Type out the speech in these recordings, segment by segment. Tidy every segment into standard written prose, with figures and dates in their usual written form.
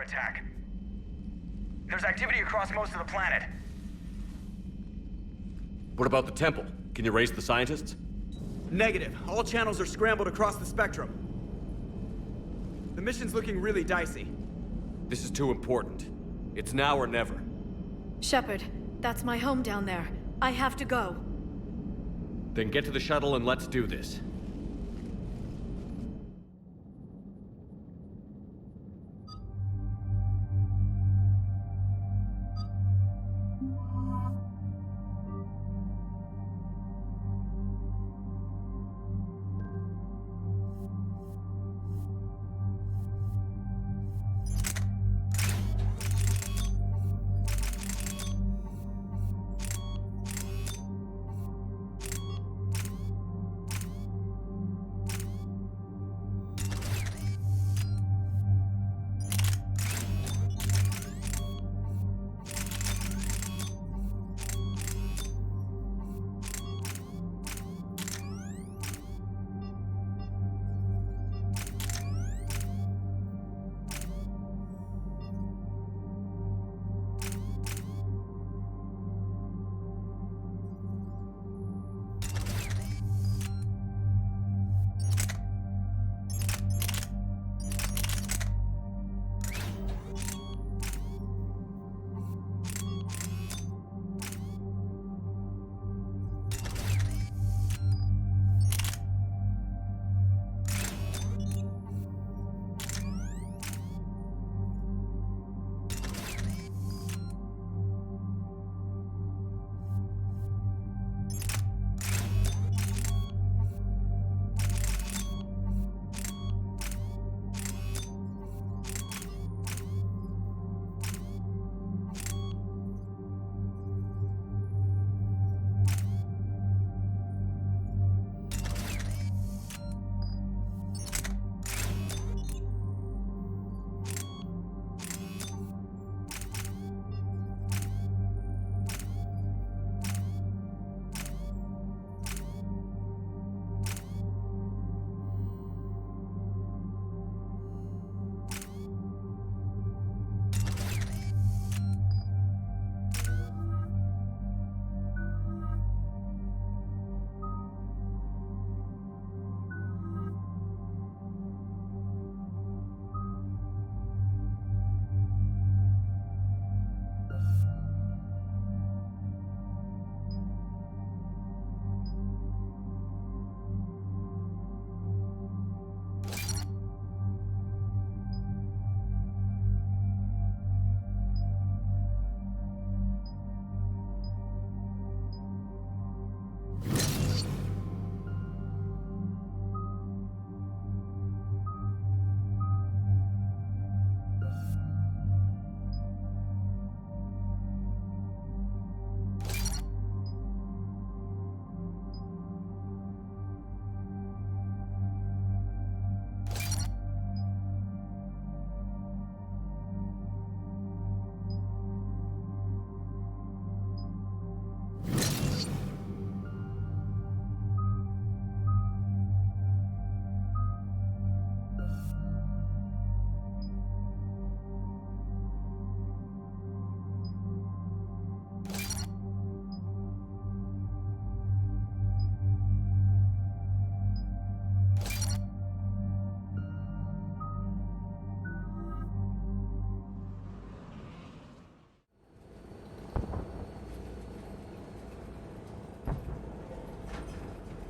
Attack. There's activity across most of the planet. What about the temple? Can you raise the scientists? Negative. All channels are scrambled across the spectrum. The mission's looking really dicey. This is too important. It's now or never. Shepard, that's my home down there. I have to go. Then get to the shuttle and let's do this.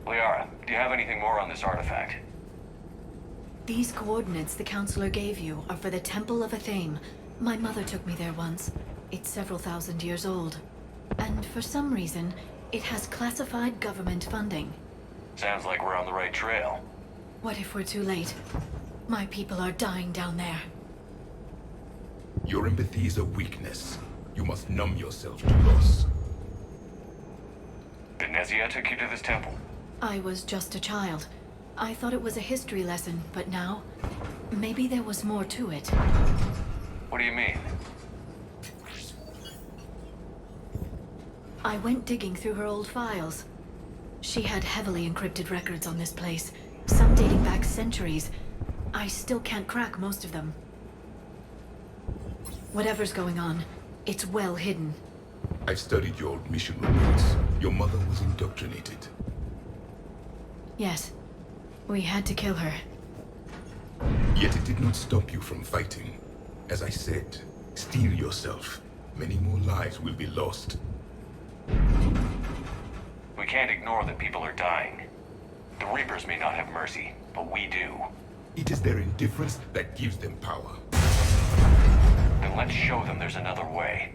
Liara, do you have anything more on this artifact? These coordinates the counselor gave you are for the Temple of Athame. My mother took me there once. It's several thousand years old. And for some reason, it has classified government funding. Sounds like we're on the right trail. What if we're too late? My people are dying down there. Your empathy is a weakness. You must numb yourself to loss. Thessia took you to this temple? I was just a child. I thought it was a history lesson, but now, maybe there was more to it. What do you mean? I went digging through her old files. She had heavily encrypted records on this place, some dating back centuries. I still can't crack most of them. Whatever's going on, it's well hidden. I've studied your old mission reports. Your mother was indoctrinated. Yes, we had to kill her. Yet it did not stop you from fighting. As I said, steel yourself. Many more lives will be lost. We can't ignore that people are dying. The Reapers may not have mercy, but we do. It is their indifference that gives them power. Then let's show them there's another way.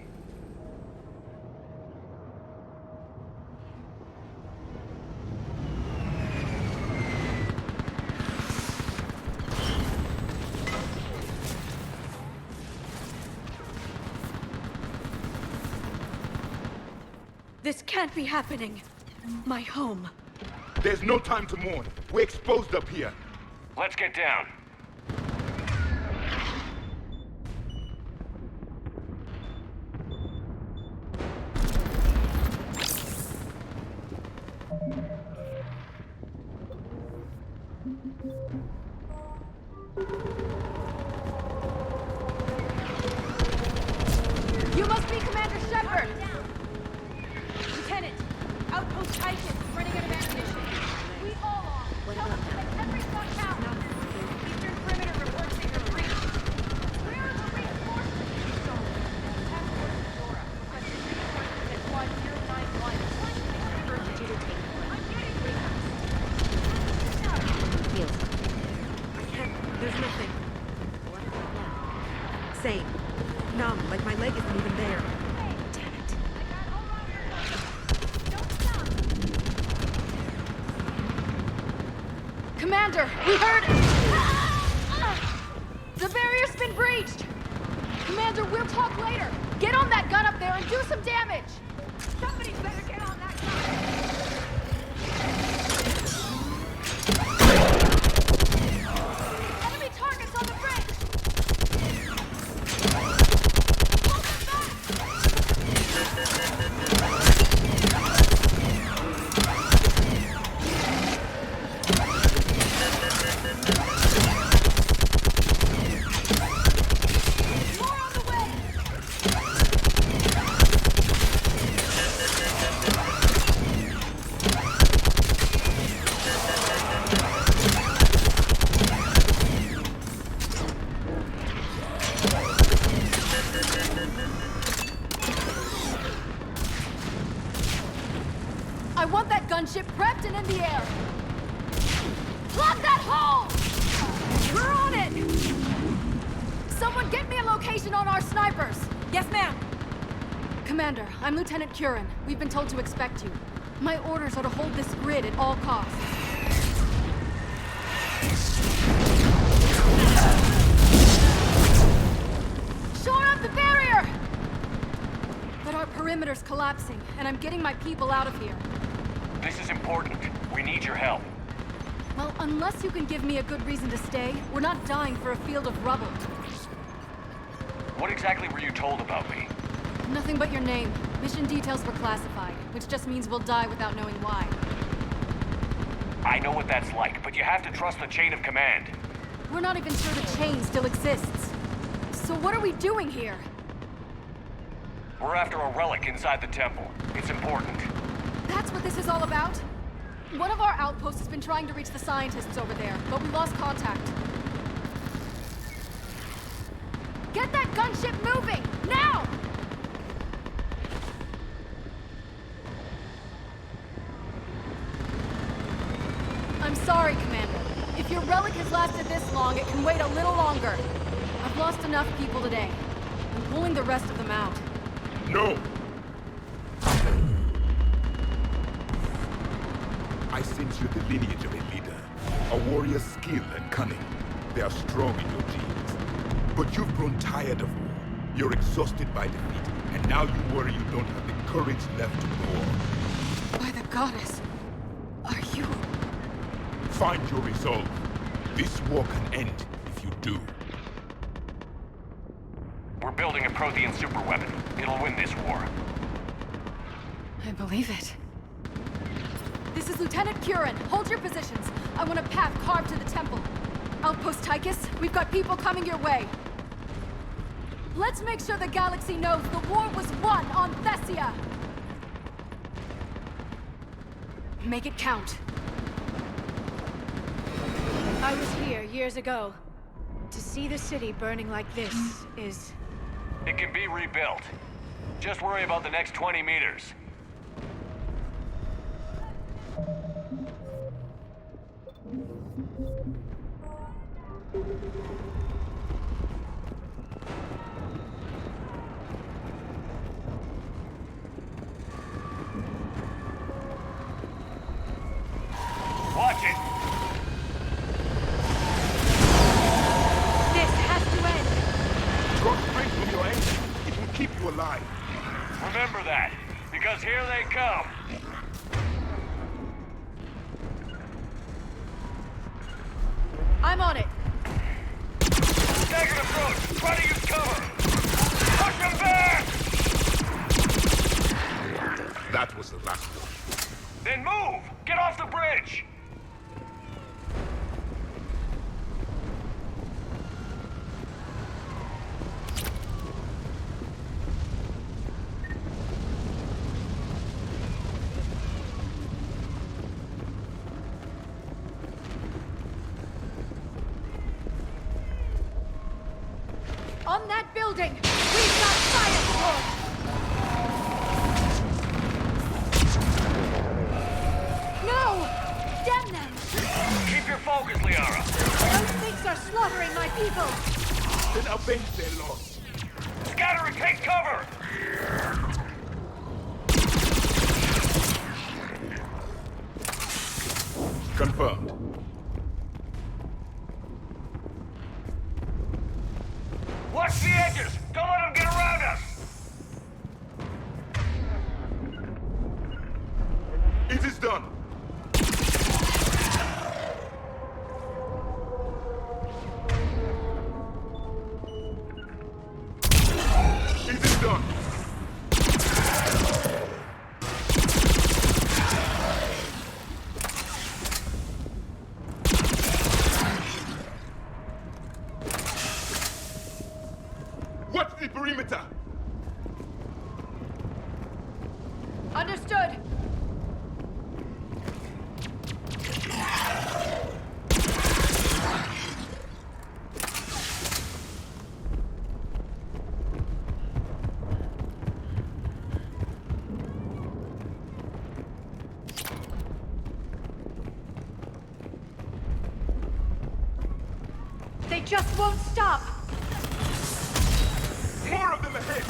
This can't be happening. My home. There's no time to mourn. We're exposed up here. Let's get down. You must be Commander Shepard! Lieutenant, Outpost Titan, running out of ammunition. We all are. Tell them to make every shot count. Eastern perimeter reports that you're breached. Where are the reinforcements? Task Force Dora. Requesting reinforcements at 1091. Urgent. I'm getting Heals. I can't. There's nothing. What about now? Same. Numb, like my leg isn't even there. Damn it. Commander, we heard... The barrier's been breached! Commander, we'll talk later. Get on that gun up there and do some damage! Somebody better get on that gun! Enemy targets on the bridge! Hold them More on the way! I want that gunship prepped and in the air! Plug that hole! We're on it! Someone get me a location on our snipers! Yes, ma'am! Commander, I'm Lieutenant Curran. We've been told to expect you. My orders are to hold this grid at all costs. Shore up the barrier! But our perimeter's collapsing, and I'm getting my people out of here. This is important. We need your help. Well, unless you can give me a good reason to stay, we're not dying for a field of rubble. What exactly were you told about me? Nothing but your name. Mission details were classified, which just means we'll die without knowing why. I know what that's like, but you have to trust the chain of command. We're not even sure the chain still exists. So what are we doing here? We're after a relic inside the temple. It's important. That's what this is all about? One of our outposts has been trying to reach the scientists over there, but we lost contact. Get that gunship moving! Now! I'm sorry, Commander. If your relic has lasted this long, it can wait a little longer. I've lost enough people today. I'm pulling the rest of them out. No! I sense you're the lineage of a leader. A warrior's skill and cunning. They are strong in your genes. But you've grown tired of war. You're exhausted by defeat, and now you worry you don't have the courage left to go on. By the goddess, are you... Find your resolve. This war can end if you do. We're building a Prothean superweapon. It'll win this war. I believe it. This is Lieutenant Curran. Hold your positions. I want a path carved to the temple. Outpost Tychus, we've got people coming your way. Let's make sure the galaxy knows the war was won on Thessia! Make it count. I was here years ago. To see the city burning like this is... It can be rebuilt. Just worry about the next 20 meters. Watch it! This has to end! Draw strength from your anger. It will keep you alive. Remember that, because here they come. I'm on it. Staggered approach! Try to use cover! Push them back! That was the last one. Then move! Get off the bridge! On that building! We've got fire support! No! Damn them! Keep your focus, Liara! Those things are slaughtering my people! Then avenge their loss. Scatter and take cover! Confirmed. Watch the edges! Don't let them get around us! It is done. It is done. What's the perimeter? Understood! They just won't stop! More of them ahead!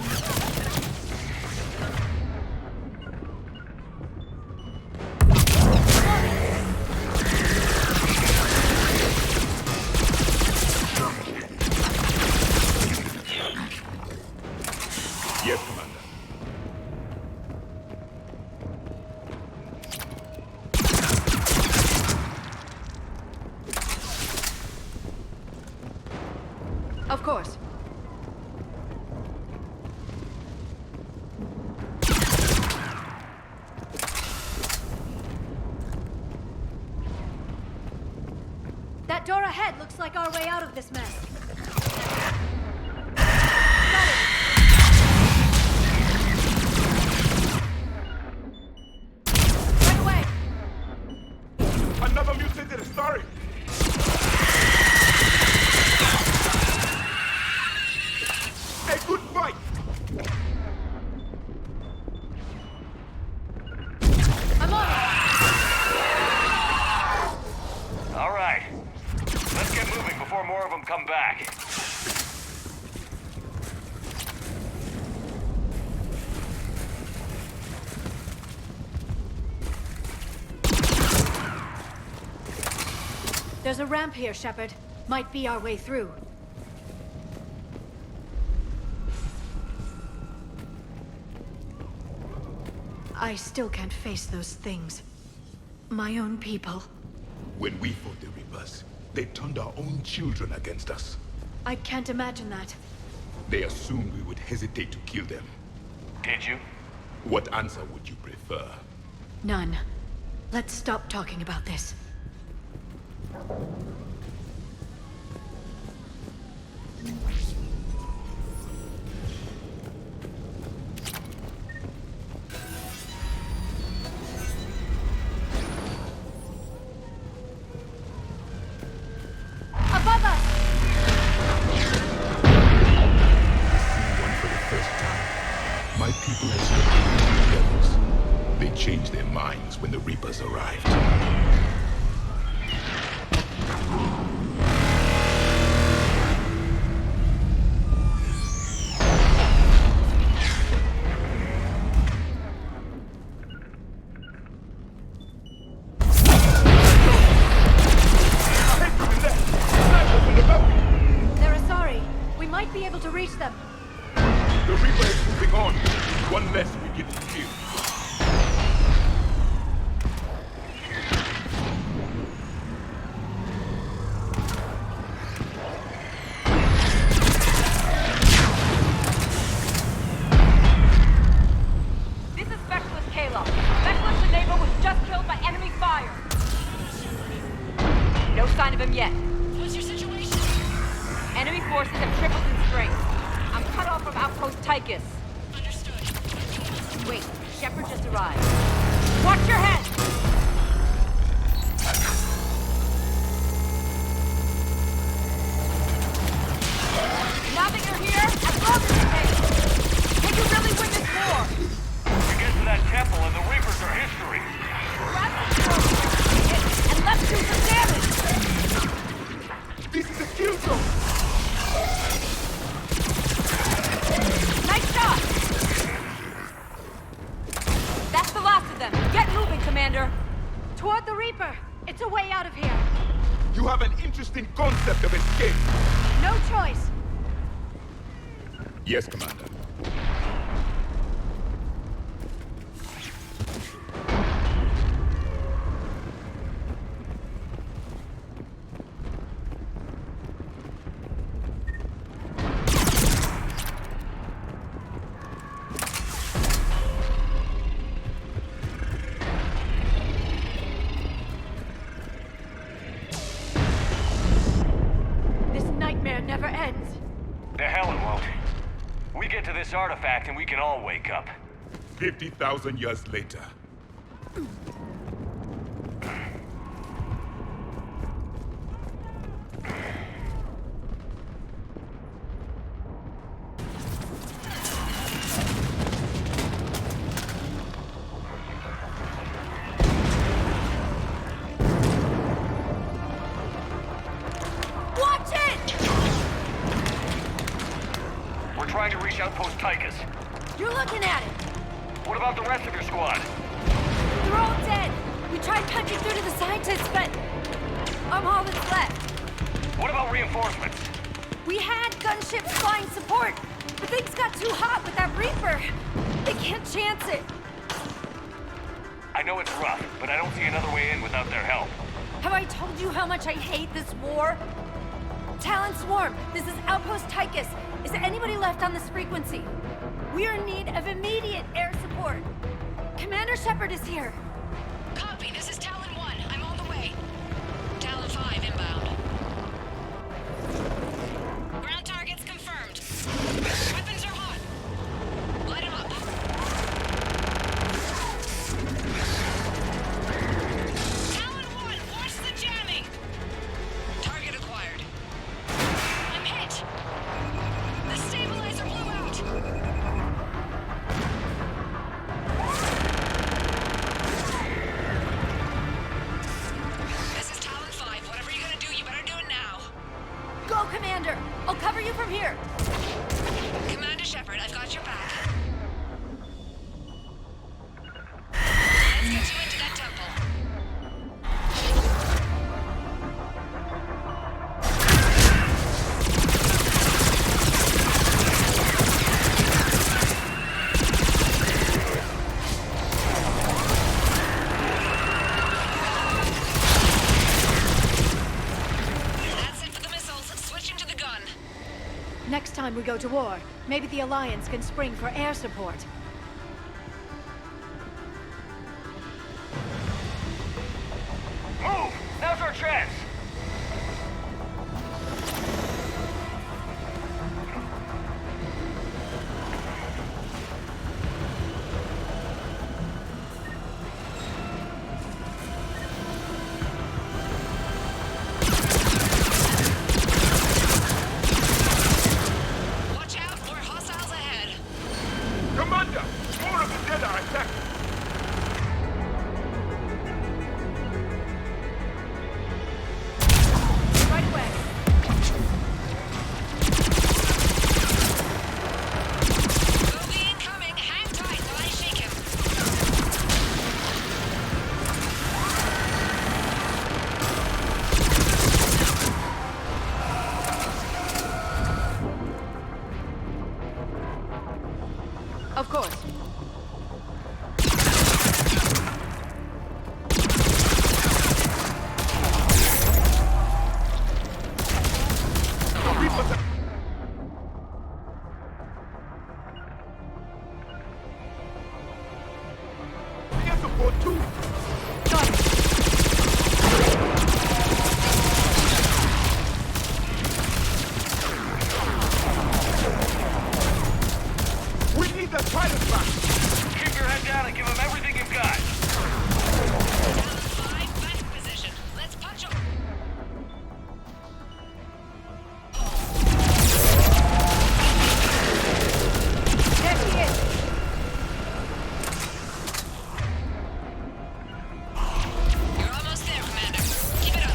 Yes, Commander. Of course. That door ahead looks like our way out of this mess. Right away! Another mutated story! A good fight! I'm on it! come back. There's a ramp here, Shepard. Might be our way through. I still can't face those things. My own people. When we fought the Reapers, they turned our own children against us. I can't imagine that. They assumed we would hesitate to kill them. Did you? What answer would you prefer? None. Let's stop talking about this. Above us! One for the first time. My people have stopped the devils. They changed their minds when the Reapers arrived. They're Asari. We might be able to reach them. The Reaper is moving on. One less we get to kill. This is Specialist Kayla. Specialist Enable was just killed by enemy fire. No sign of him yet. What's your situation? Enemy forces have tripled in strength. I'm cut off from Outpost Tychus. Understood. Wait, Shepard just arrived. Watch your head! Now that you're here, I'm longer to take. Can you really win this war? We get to that temple and the Reapers are history. Grab the sword and let's do some damage! This is a kill zone! Nice shot! That's the last of them. Get moving, Commander. Toward the Reaper. It's a way out of here. You have an interesting concept of escape. No choice. Yes, Commander. This nightmare never ends. The hell it won't. We get to this artifact and we can all wake up. 50,000 years later. Watch it! We're trying to reach Outpost Tychus. You're looking at it. What about the rest of your squad? They're all dead. We tried punching through to the scientists, but I'm all that's left. What about reinforcements? We had gunships flying support, but things got too hot with that Reaper. They can't chance it. I know it's rough, but I don't see another way in without their help. Have I told you how much I hate this war? Talon Swarm, this is Outpost Tychus. Is there anybody left on this frequency? We are in need of immediate air support. Commander Shepard is here. Copy, this is Talon 1. I'm on the way. Talon 5 inbound. Ground targets confirmed. Weapons are hot. Light 'em up. Talon 1, watch the jamming! Target acquired. I'm hit! The stabilizer blew out! Let's get you into that temple. That's it for the missiles. Switching to the gun. Next time we go to war, maybe the Alliance can spring for air support. Move! Now's our chance! Watch out, more hostiles ahead. Commander! More of the dead are attacking! Right away. Bogey incoming. Hang tight while I shake him. Of course. Air support too! We need the pilot back! Keep your head down and give them everything you've got. Talon 5, back in position. Let's punch him. There she is. You're almost there, Commander. Keep it up.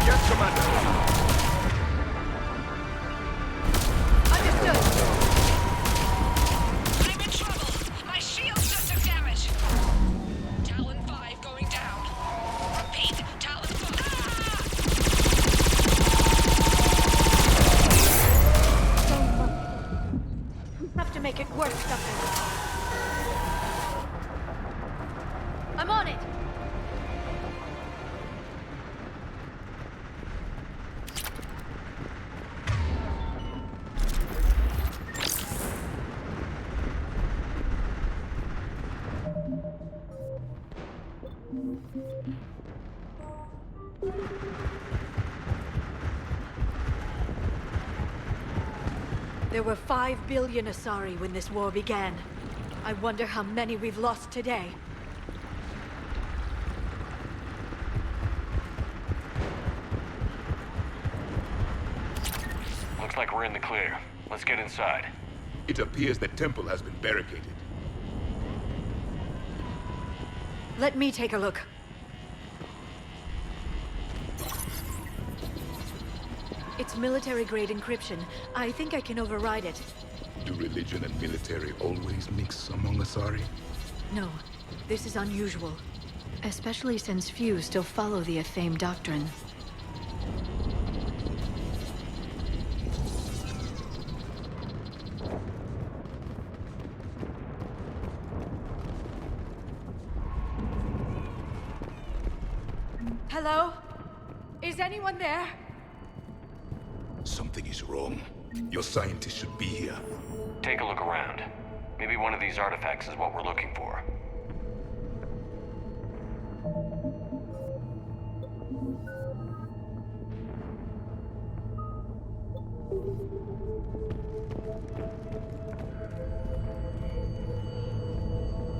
Yes, Commander! Understood. I'm in trouble. My shields just took damage. Talon 5 going down. Repeat, Talon 5. We have to make it worth something. I'm on it. There were 5 billion Asari when this war began. I wonder how many we've lost today. Looks like we're in the clear. Let's get inside. It appears the temple has been barricaded. Let me take a look. It's military-grade encryption. I think I can override it. Do religion and military always mix among Asari? No, this is unusual. Especially since few still follow the Athame doctrine. Hello? Is anyone there? Something is wrong. Your scientists should be here. Take a look around. Maybe one of these artifacts is what we're looking for.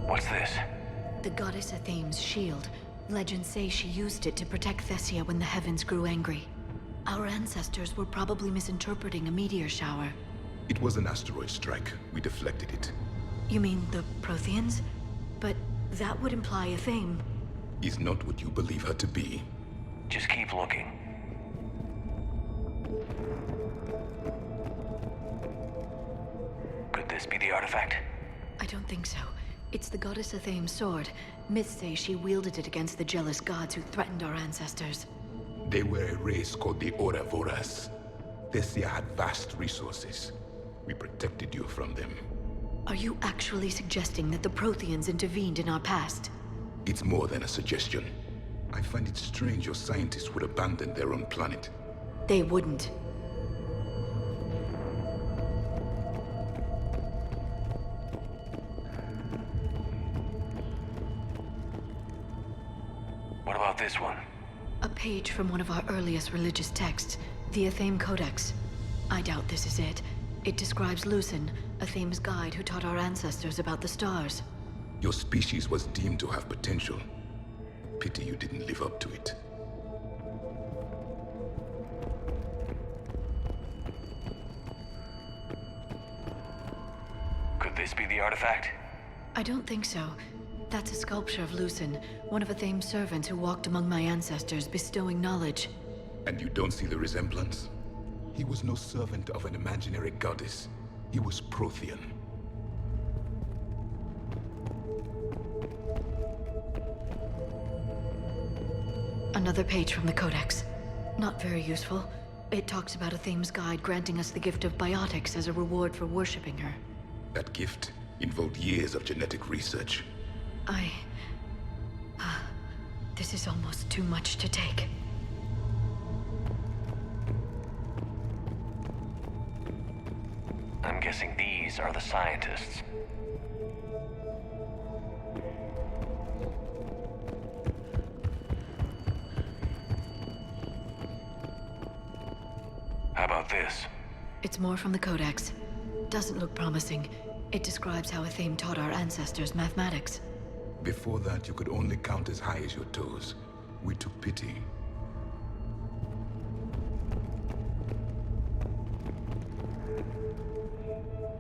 What's this? The goddess Athame's shield. Legends say she used it to protect Thessia when the heavens grew angry. Our ancestors were probably misinterpreting a meteor shower. It was an asteroid strike. We deflected it. You mean the Protheans? But that would imply a Thame. Is not what you believe her to be. Just keep looking. Could this be the artifact? I don't think so. It's the goddess Athame's sword. Myths say she wielded it against the jealous gods who threatened our ancestors. They were a race called the Voras. Thessia had vast resources. We protected you from them. Are you actually suggesting that the Protheans intervened in our past? It's more than a suggestion. I find it strange your scientists would abandon their own planet. They wouldn't. What about this one? A page from one of our earliest religious texts, the Athame Codex. I doubt this is it. It describes Lucen, Athame's guide who taught our ancestors about the stars. Your species was deemed to have potential. Pity you didn't live up to it. Could this be the artifact? I don't think so. That's a sculpture of Lucen, one of Athame's servants who walked among my ancestors, bestowing knowledge. And you don't see the resemblance? He was no servant of an imaginary goddess. He was Prothean. Another page from the Codex. Not very useful. It talks about Athame's guide granting us the gift of biotics as a reward for worshipping her. That gift involved years of genetic research. This is almost too much to take. I'm guessing these are the scientists. How about this? It's more from the Codex. Doesn't look promising. It describes how Athame taught our ancestors mathematics. Before that, you could only count as high as your toes. We took pity.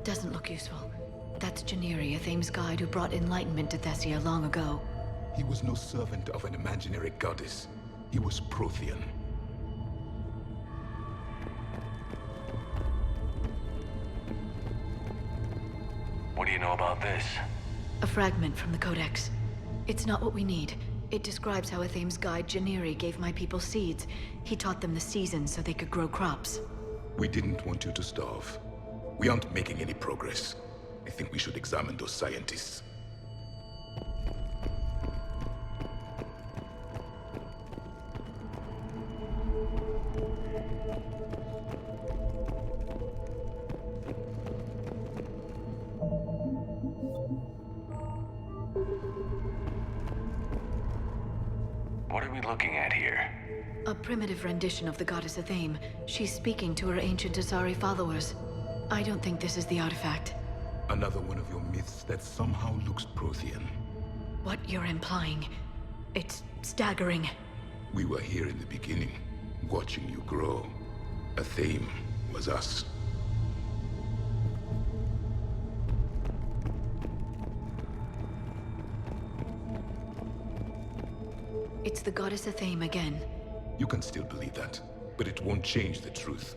Doesn't look useful. That's Janiri, Athame's guide who brought enlightenment to Thessia long ago. He was no servant of an imaginary goddess. He was Prothean. What do you know about this? A fragment from the Codex. It's not what we need. It describes how Athame's guide Janiri gave my people seeds. He taught them the seasons so they could grow crops. We didn't want you to starve. We aren't making any progress. I think we should examine those scientists. What are we looking at here? A primitive rendition of the goddess Athame. She's speaking to her ancient Asari followers. I don't think this is the artifact. Another one of your myths that somehow looks Prothean. What you're implying, it's staggering. We were here in the beginning, watching you grow. Athame was us. It's the goddess Athame again. You can still believe that, but it won't change the truth.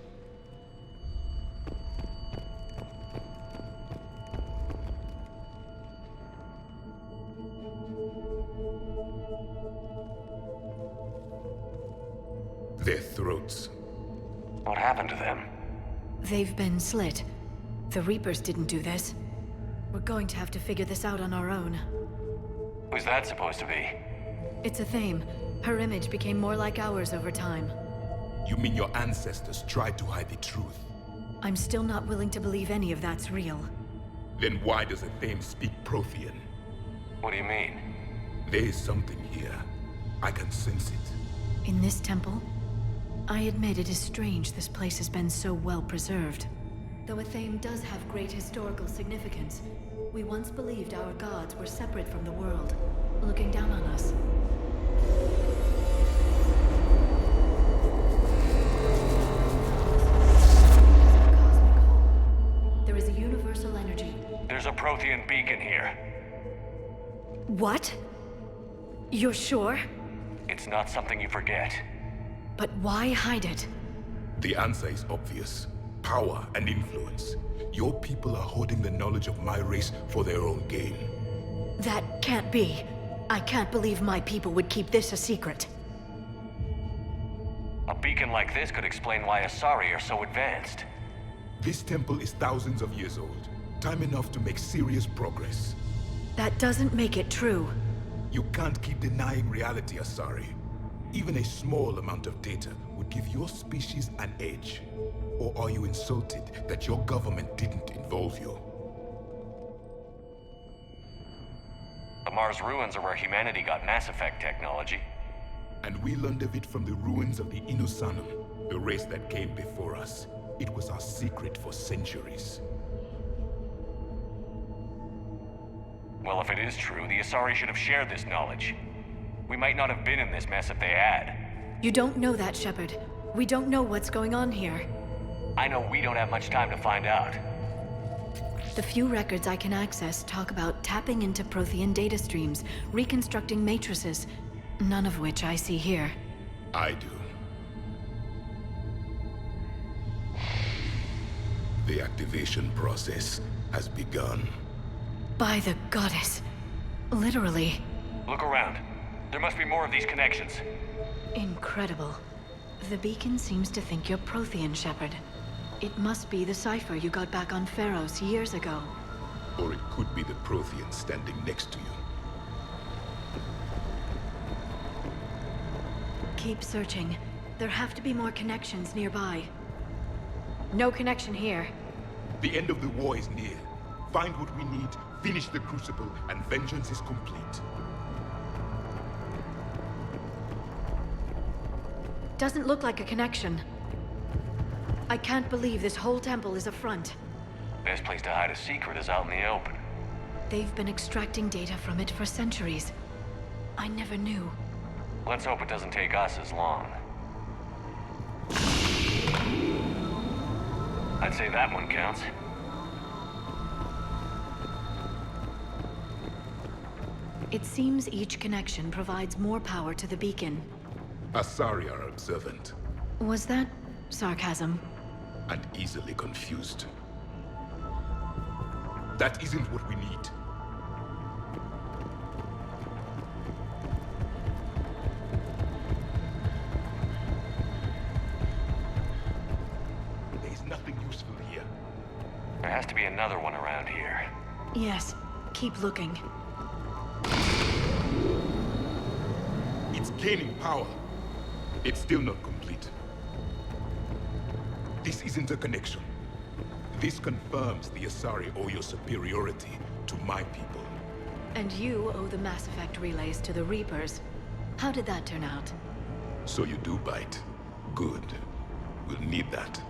Their throats. What happened to them? They've been slit. The Reapers didn't do this. We're going to have to figure this out on our own. Who's that supposed to be? It's Athame. Her image became more like ours over time. You mean your ancestors tried to hide the truth? I'm still not willing to believe any of that's real. Then why does Athame speak Prothean? What do you mean? There is something here. I can sense it. In this temple? I admit it is strange this place has been so well preserved. Though Athame does have great historical significance, we once believed our gods were separate from the world, looking down on us. Prothean beacon here. What? You're sure? It's not something you forget. But why hide it? The answer is obvious. Power and influence. Your people are hoarding the knowledge of my race for their own gain. That can't be. I can't believe my people would keep this a secret. A beacon like this could explain why Asari are so advanced. This temple is thousands of years old. Time enough to make serious progress. That doesn't make it true. You can't keep denying reality, Asari. Even a small amount of data would give your species an edge. Or are you insulted that your government didn't involve you? The Mars ruins are where humanity got Mass Effect technology. And we learned of it from the ruins of the Inusanum, the race that came before us. It was our secret for centuries. Well, if it is true, the Asari should have shared this knowledge. We might not have been in this mess if they had. You don't know that, Shepard. We don't know what's going on here. I know we don't have much time to find out. The few records I can access talk about tapping into Prothean data streams, reconstructing matrices, none of which I see here. I do. The activation process has begun. By the goddess. Literally. Look around. There must be more of these connections. Incredible. The beacon seems to think you're Prothean, Shepard. It must be the cipher you got back on Pharos years ago. Or it could be the Prothean standing next to you. Keep searching. There have to be more connections nearby. No connection here. The end of the war is near. Find what we need, finish the Crucible, and vengeance is complete. Doesn't look like a connection. I can't believe this whole temple is a front. Best place to hide a secret is out in the open. They've been extracting data from it for centuries. I never knew. Let's hope it doesn't take us as long. I'd say that one counts. It seems each connection provides more power to the beacon. Asari are observant. Was that sarcasm? And easily confused. That isn't what we need. There's nothing useful here. There has to be another one around here. Yes. Keep looking. It's gaining power. It's still not complete. This isn't a connection. This confirms the Asari owe your superiority to my people. And you owe the Mass Effect relays to the Reapers. How did that turn out? So you do bite. Good. We'll need that.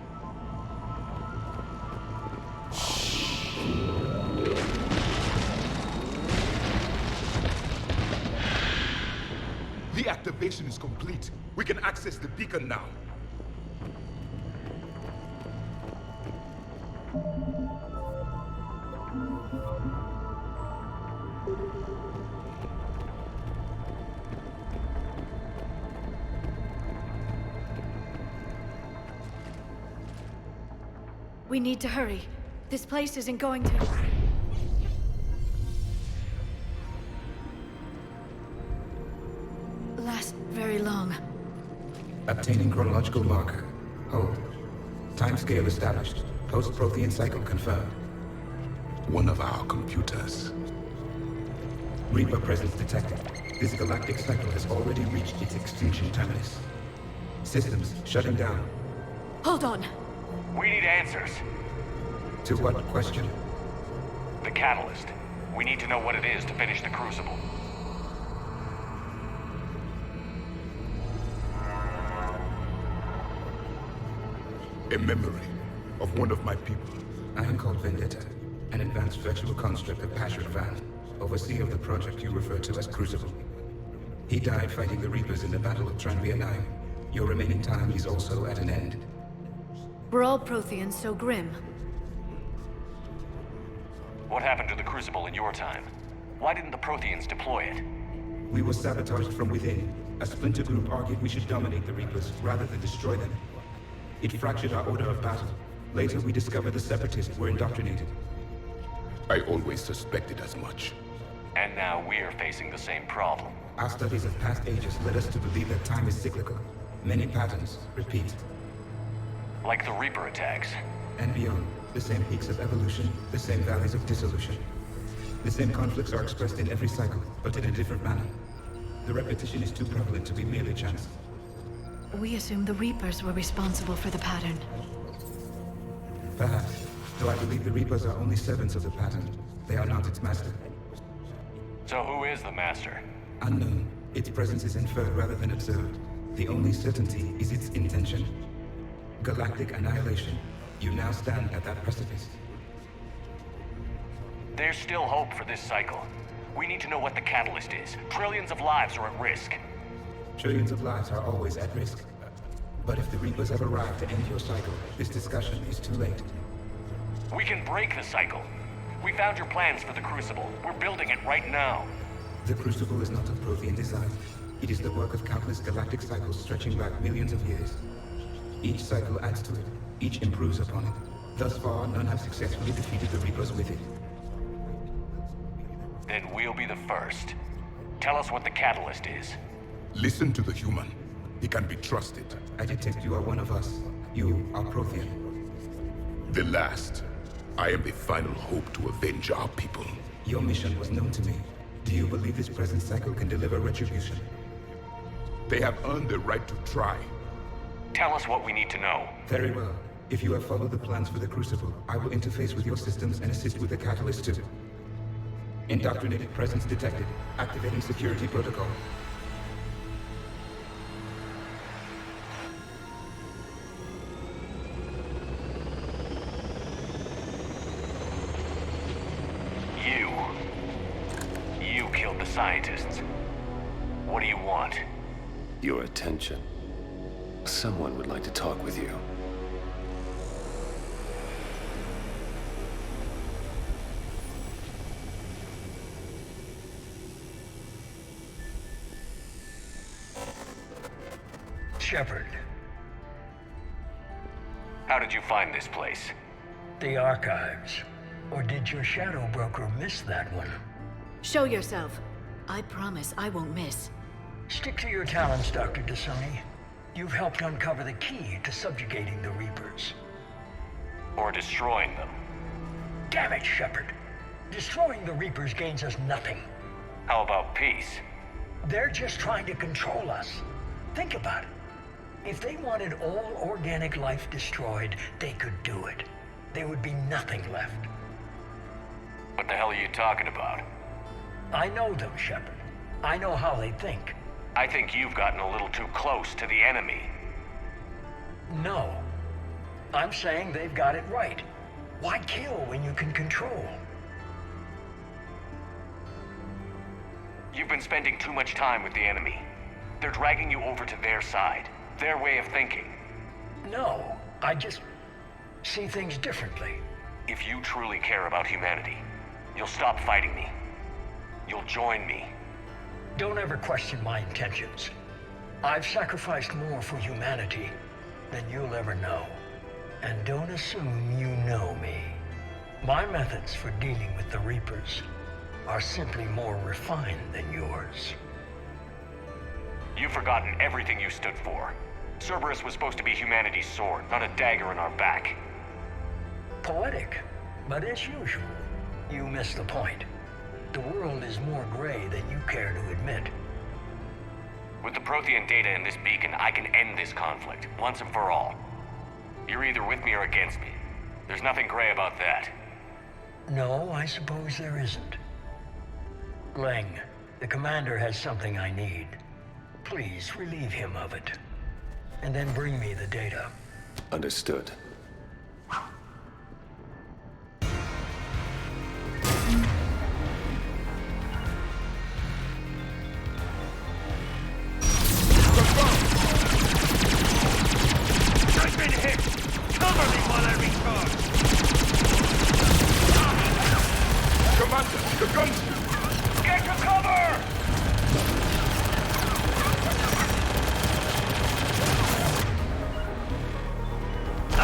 The activation is complete. We can access the beacon now. We need to hurry. This place isn't going to... last very long. Obtaining chronological marker. Hold. Timescale established. Post-Prothean cycle confirmed. One of our computers. Reaper presence detected. This galactic cycle has already reached its extinction terminus. Systems shutting down. Hold on. We need answers. To what question? The catalyst. We need to know what it is to finish the Crucible. A memory of one of my people. I am called Vendetta, an advanced virtual construct of Pasher Van, overseer of the project you refer to as Crucible. He died fighting the Reapers in the Battle of Tranvia 9. Your remaining time is also at an end. Were all Protheans so grim? What happened to the Crucible in your time? Why didn't the Protheans deploy it? We were sabotaged from within. A splinter group argued we should dominate the Reapers rather than destroy them. It fractured our order of battle. Later, we discovered the Separatists were indoctrinated. I always suspected as much. And now we're facing the same problem. Our studies of past ages led us to believe that time is cyclical. Many patterns repeat. Like the Reaper attacks. And beyond, the same peaks of evolution, the same valleys of dissolution. The same conflicts are expressed in every cycle, but in a different manner. The repetition is too prevalent to be merely chance. We assume the Reapers were responsible for the pattern. Perhaps, though I believe the Reapers are only servants of the pattern. They are not its master. So who is the Master? Unknown. Its presence is inferred rather than observed. The only certainty is its intention. Galactic annihilation. You now stand at that precipice. There's still hope for this cycle. We need to know what the catalyst is. Trillions of lives are at risk. Trillions of lives are always at risk. But if the Reapers have arrived to end your cycle, this discussion is too late. We can break the cycle. We found your plans for the Crucible. We're building it right now. The Crucible is not of Prothean design. It is the work of countless galactic cycles stretching back millions of years. Each cycle adds to it. Each improves upon it. Thus far, none have successfully defeated the Reapers with it. Then we'll be the first. Tell us what the catalyst is. Listen to the human. He can be trusted. I detect you are one of us. You are Prothean. The last. I am the final hope to avenge our people. Your mission was known to me. Do you believe this present cycle can deliver retribution? They have earned the right to try. Tell us what we need to know. Very well. If you have followed the plans for the Crucible, I will interface with your systems and assist with the catalyst too. Indoctrinated presence detected. Activating security protocol. You killed the scientists. What do you want? Your attention. Someone would like to talk with you. Shepard. How did you find this place? The archives. Or did your shadow broker miss that one? Show yourself. I promise I won't miss. Stick to your talents, Dr. Dasani. You've helped uncover the key to subjugating the Reapers. Or destroying them. Damn it, Shepard. Destroying the Reapers gains us nothing. How about peace? They're just trying to control us. Think about it. If they wanted all organic life destroyed, they could do it. There would be nothing left. What the hell are you talking about? I know them, Shepard. I know how they think. I think you've gotten a little too close to the enemy. No. I'm saying they've got it right. Why kill when you can control? You've been spending too much time with the enemy. They're dragging you over to their side. Their way of thinking. No, I just see things differently. If you truly care about humanity, you'll stop fighting me. You'll join me. Don't ever question my intentions. I've sacrificed more for humanity than you'll ever know. And don't assume you know me. My methods for dealing with the Reapers are simply more refined than yours. You've forgotten everything you stood for. Cerberus was supposed to be humanity's sword, not a dagger in our back. Poetic, but as usual, you miss the point. The world is more gray than you care to admit. With the Prothean data in this beacon, I can end this conflict, once and for all. You're either with me or against me. There's nothing gray about that. No, I suppose there isn't. Leng, the commander has something I need. Please relieve him of it. And then bring me the data. Understood. I've been hit! Cover me while I recharge!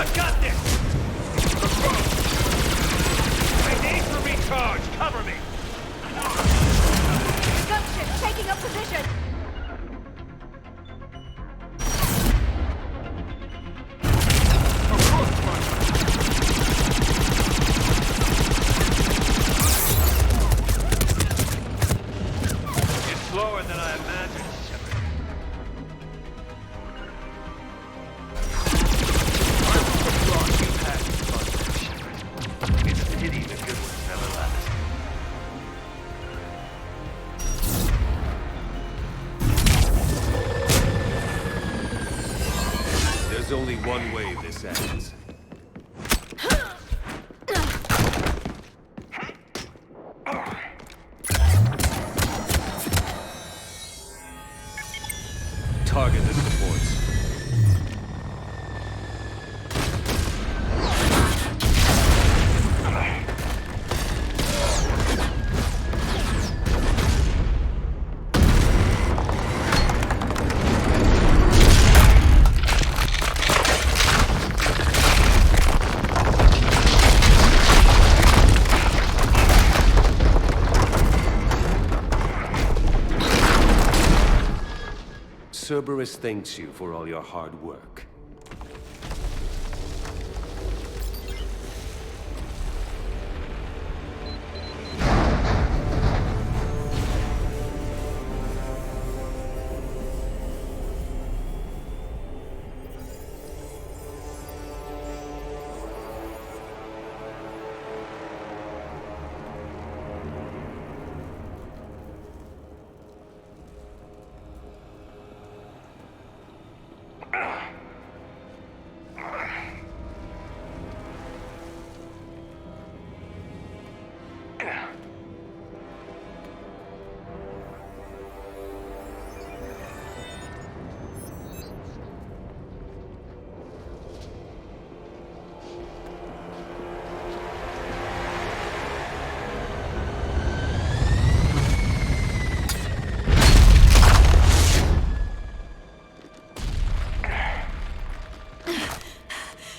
I've got this! I need to recharge! Cover me! Gunship taking up position! Slower than I imagined, Shepard. I'm surprised you've had fun, Shepard. It's a pity the good ones never last. There's only one way this ends. Target the supports. Cerberus thanks you for all your hard work.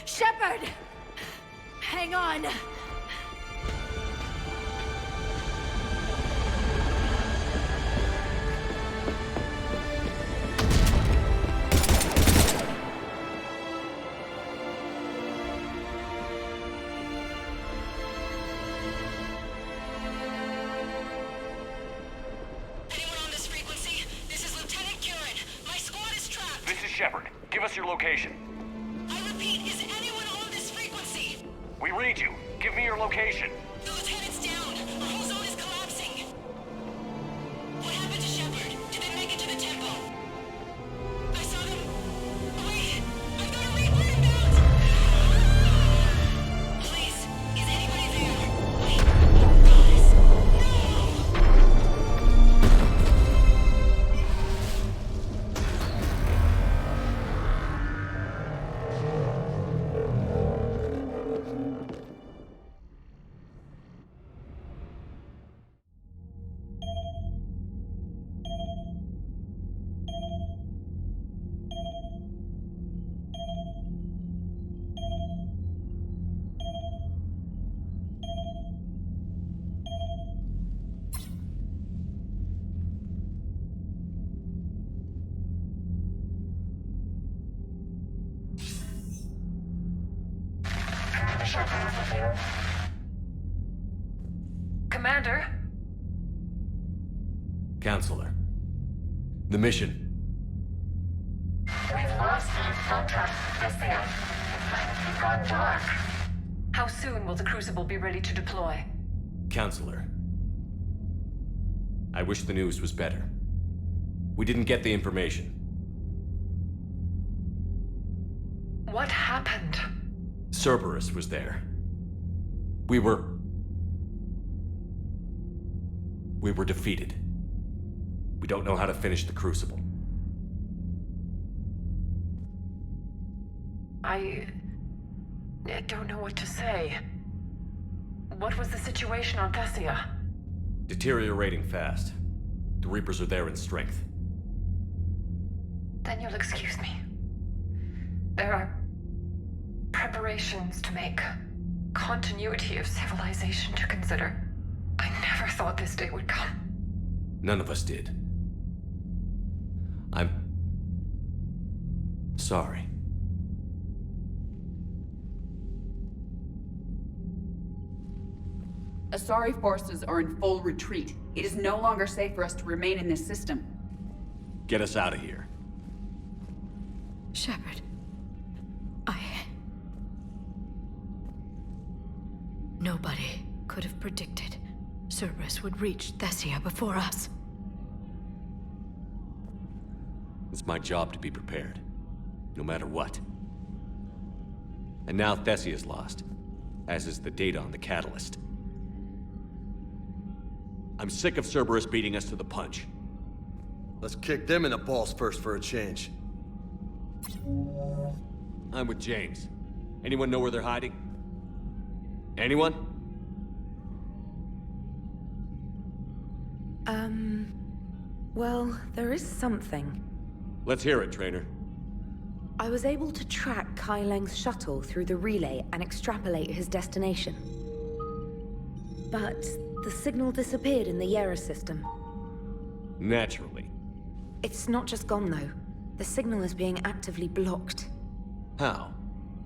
Shepard! Hang on! Shepard, give us your location. I repeat, is anyone on this frequency? We read you. Give me your location. The lieutenant's down. Our whole zone is collapsing. What happened to Shepard? Did they make it to the temple? I saw them. Wait, I've got a Reaper inbound. Please, is anybody there? Wait, guys, Commander? Counselor. The mission. We've lost the contract with Thessia. It's gone dark. How soon will the Crucible be ready to deploy? Counselor. I wish the news was better. We didn't get the information. What happened? Cerberus was there. We were defeated. We don't know how to finish the Crucible. I don't know what to say. What was the situation on Thessia? Deteriorating fast. The Reapers are there in strength. Then you'll excuse me. There are Preparations to make continuity of civilization to consider. I never thought this day would come. None of us did. I'm sorry. Asari forces are in full retreat. It is no longer safe for us to remain in this system. Get us out of here. Shepard. Nobody could have predicted Cerberus would reach Thessia before us. It's my job to be prepared, no matter what. And now Thessia's lost, as is the data on the catalyst. I'm sick of Cerberus beating us to the punch. Let's kick them in the balls first for a change. I'm with James. Anyone know where they're hiding? Anyone? Well, there is something. Let's hear it, Trainer. I was able to track Kai Leng's shuttle through the relay and extrapolate his destination. But the signal disappeared in the Yera system. Naturally. It's not just gone, though. The signal is being actively blocked. How?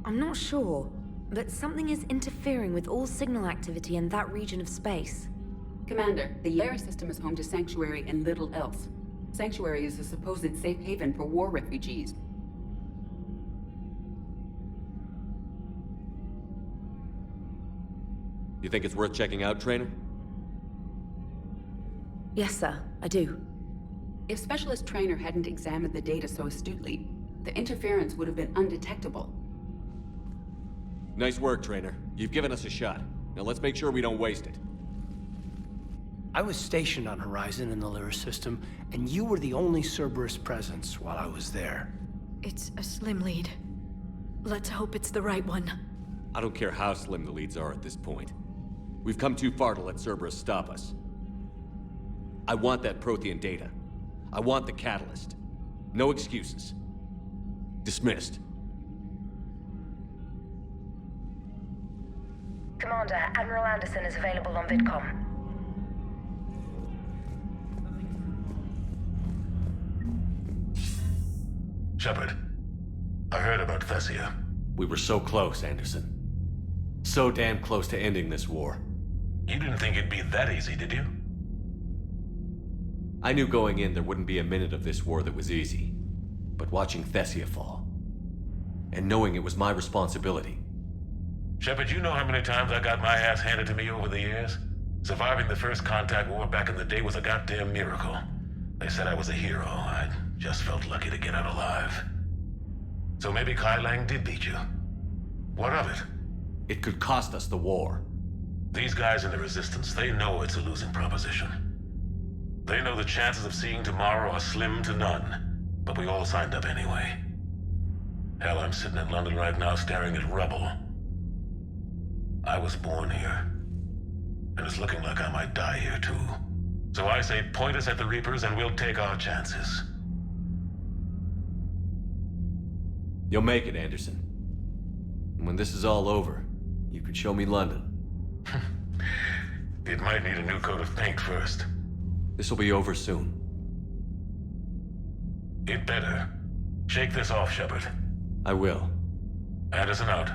I'm not sure, but something is interfering with all signal activity in that region of space. Commander, the Yera system is home to Sanctuary and little else. Sanctuary is a supposed safe haven for war refugees. You think it's worth checking out, Trainer? Yes, sir, I do. If Specialist Trainer hadn't examined the data so astutely, the interference would have been undetectable. Nice work, Trainer. You've given us a shot. Now let's make sure we don't waste it. I was stationed on Horizon in the Lyra system, and you were the only Cerberus presence while I was there. It's a slim lead. Let's hope it's the right one. I don't care how slim the leads are at this point. We've come too far to let Cerberus stop us. I want that Prothean data. I want the catalyst. No excuses. Dismissed. Commander, Admiral Anderson is available on VidCom. Shepard, I heard about Thessia. We were so close, Anderson. So damn close to ending this war. You didn't think it'd be that easy, did you? I knew going in there wouldn't be a minute of this war that was easy. But watching Thessia fall, and knowing it was my responsibility. Shepard, you know how many times I got my ass handed to me over the years? Surviving the first contact war back in the day was a goddamn miracle. They said I was a hero. I just felt lucky to get out alive. So maybe Kai Lang did beat you. What of it? It could cost us the war. These guys in the Resistance, they know it's a losing proposition. They know the chances of seeing tomorrow are slim to none, but we all signed up anyway. Hell, I'm sitting in London right now staring at rubble. I was born here, and it's looking like I might die here too. So I say point us at the Reapers and we'll take our chances. You'll make it, Anderson. And when this is all over, you could show me London. It might need a new coat of paint first. This will be over soon. It better. Shake this off, Shepard. I will. Anderson out.